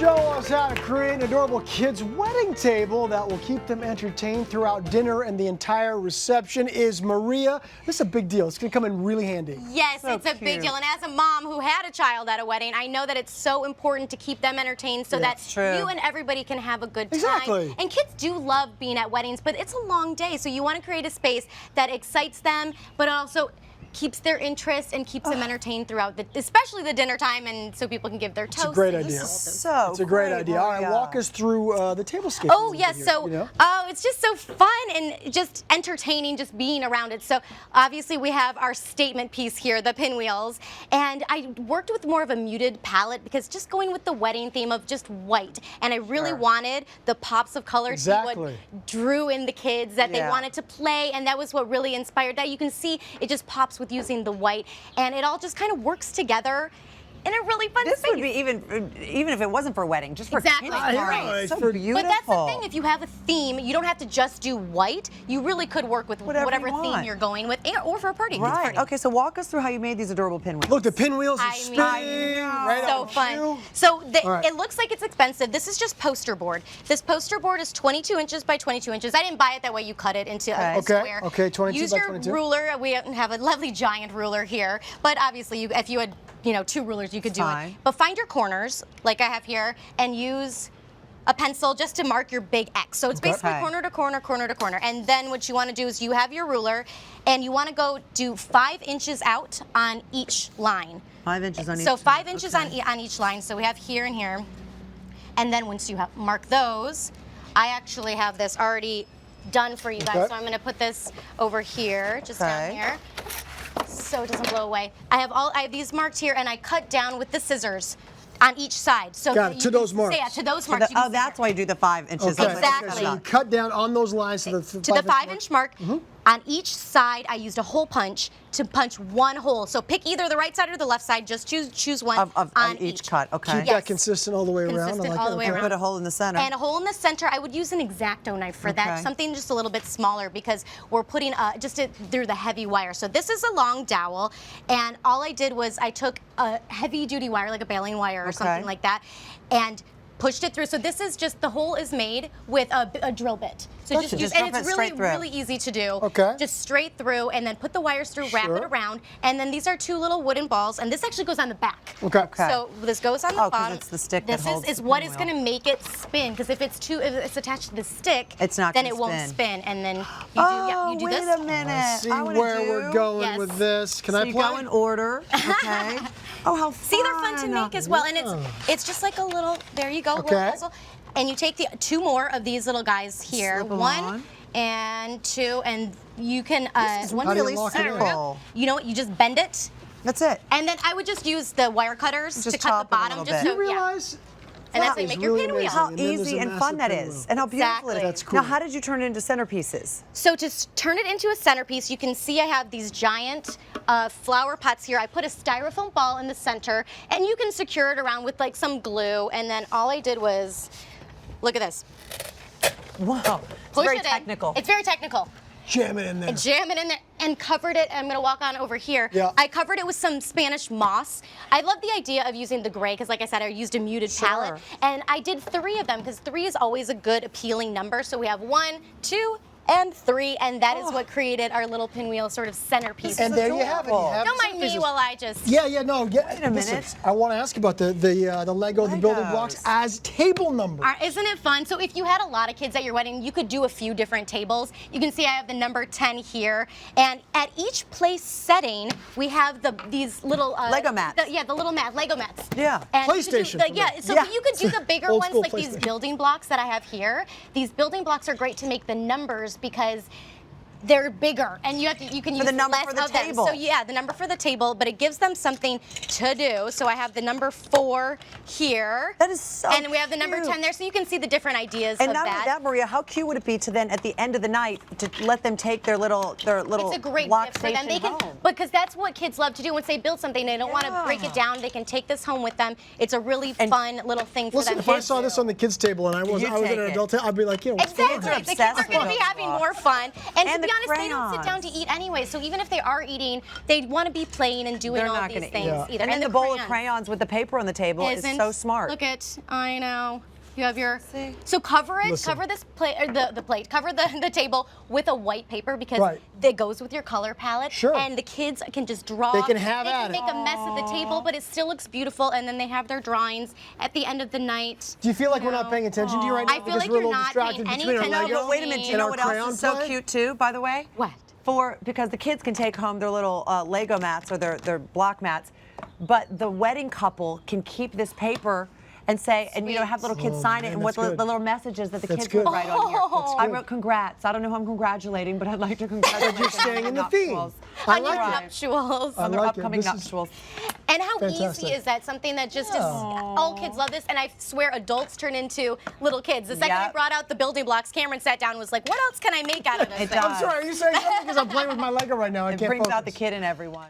show us how to create an adorable kids' wedding table that will keep them entertained throughout dinner and the entire reception is Maria. This is a big deal. It's going to come in really handy. Yes, So it's a big deal. And as a mom who had a child at a wedding, I know that it's so important to keep them entertained so that you and everybody can have a good time. Exactly. And kids do love being at weddings, but it's a long day. So you want to create a space that excites them, but also keeps their interest and keeps them entertained throughout, especially the dinner time, and so people can give their toast. It's a great idea. It's a great idea. All right, walk us through the tablescape. Oh, yes. So, it's just so fun and just entertaining just being around it. So, obviously, we have our statement piece here, the pinwheels. And I worked with more of a muted palette because just going with the wedding theme of just white. And I really wanted the pops of color to be what drew in the kids, that they wanted to play. And that was what really inspired that. You can see it just pops with using the white. And it all just kind of works together in a really fun space. This would be even if it wasn't for a wedding, just for kids. Right. So beautiful. But that's the thing, if you have a theme, you don't have to just do white. You really could work with whatever theme you're going with, or for a party. Right. Okay, so walk us through how you made these adorable pinwheels. Look, the pinwheels are spinning. Right so fun. So it looks like it's expensive. This is just poster board. This poster board is 22 inches by 22 inches. I didn't buy it that way. You cut it into a square. Okay, 22 Use by your 22. ruler. We have a lovely giant ruler here. But obviously, if you had 2 rulers, you could do it. But find your corners, like I have here, and use a pencil just to mark your big X. So it's basically corner to corner, corner to corner. And then what you want to do is you have your ruler, and you want to go do 5 inches out on each line. 5 inches on each. So 5 inches on each line. So we have here and here. And then once you mark those, I actually have this already done for you guys. So I'm going to put this over here, just down here, so it doesn't blow away. I have these marked here, and I cut down with the scissors on each side. So to those marks. Yeah, to those marks. That's why you do the 5 inches. Exactly. So you cut down on those lines to the 5-inch mark. On each side, I used a hole punch to punch one hole. So pick either the right side or the left side. Just choose one on each cut. Okay. Keep that consistent all the way around. Consistent all the way around. Put a hole in the center. And a hole in the center. I would use an X-Acto knife for that. Something just a little bit smaller because we're putting through the heavy wire. So this is a long dowel, and all I did was I took a heavy-duty wire, like a baling wire or something like that, and pushed it through. So this is just, the hole is made with a drill bit. So just use, and it's really easy to do. Just straight through, and then put the wires through, wrap it around, and then these are 2 little wooden balls, and this actually goes on the back. So this goes on the bottom. It's the stick this that holds is what is going to make it spin, because if it's attached to the stick, then it won't spin, and then you do this. Wait a minute. Let's see where we're going with this. Can I play? You go in order. Okay. Oh, how fun. See, they're fun to make as well, and it's just like a little, there you go, little puzzle. And you take the 2 more of these little guys here, 1 and 2, and you can one really simple. You know what? You just bend it. That's it. And then I would just use the wire cutters to cut the bottom. Do you realize? And that's how you make your pinwheel. How easy and fun that is, and how beautiful it is. That's cool. Now, how did you turn it into centerpieces? So to turn it into a centerpiece, you can see I have these giant flower pots here. I put a styrofoam ball in the center, and you can secure it around with like some glue. And then all I did was, look at this. Wow, it's very technical. It's very technical. Jam it in there. And jam it in there and covered it. I'm going to walk on over here. I covered it with some Spanish moss. I love the idea of using the gray because, like I said, I used a muted palette. And I did 3 of them because 3 is always a good, appealing number. So we have 1, 2, and 3, and that is what created our little pinwheel sort of centerpiece. And there you have it. Don't mind me while I just... Wait a minute. Listen, I want to ask about the Lego, the building blocks as table numbers. Isn't it fun? So if you had a lot of kids at your wedding, you could do a few different tables. You can see I have the number 10 here, and at each place setting, we have these little... Lego mats. The little Lego mats. Yeah. And PlayStation. You could do the bigger ones, like these PlayStation. building blocks that I have here. These building blocks are great to make the numbers because they're bigger, and you can use the number less for the of them. table. So yeah, the number for the table, but it gives them something to do. So I have the number 4 here. That is so And we have the number 10 there, so you can see the different ideas and of not only that, Maria, how cute would it be to then at the end of the night to let them take their little It's a great gift for them. They can, because that's what kids love to do. Once they build something, they don't want to break it down. They can take this home with them. It's a really fun little thing for them. If I saw this on the kids' table and I was at an adult table, I'd be like, exactly. The kids are going to be having more fun. And to be honest, they don't sit down to eat anyway. So even if they are eating, they want to be playing and doing all these things either. And then the bowl of crayons with the paper on the table is so smart. Look at, I know. You have your, so cover it, cover this plate, or the plate, cover the table with a white paper because it goes with your color palette. Sure. And the kids can just draw. They can have They at can make a mess at the table, but it still looks beautiful. And then they have their drawings at the end of the night. Do you feel like we're not paying attention to you right now? I feel like you're not paying any attention. No, but wait a minute. Do you know what else is so cute too, by the way? What? Because the kids can take home their little Lego mats or their block mats, but the wedding couple can keep this paper and say, and you know, have little kids sign it, and what the little messages that the kids would write on here. I wrote congrats. I don't know who I'm congratulating, but I'd like to congratulate you're staying in the theme. On your nuptials. On their upcoming nuptials. And how easy is that? Something that just is, all kids love this, and I swear adults turn into little kids. The second I brought out the building blocks, Cameron sat down and was like, what else can I make out of this thing? I'm sorry, are you saying something? Because I'm playing with my Lego right now. I can't focus. It brings out the kid in everyone.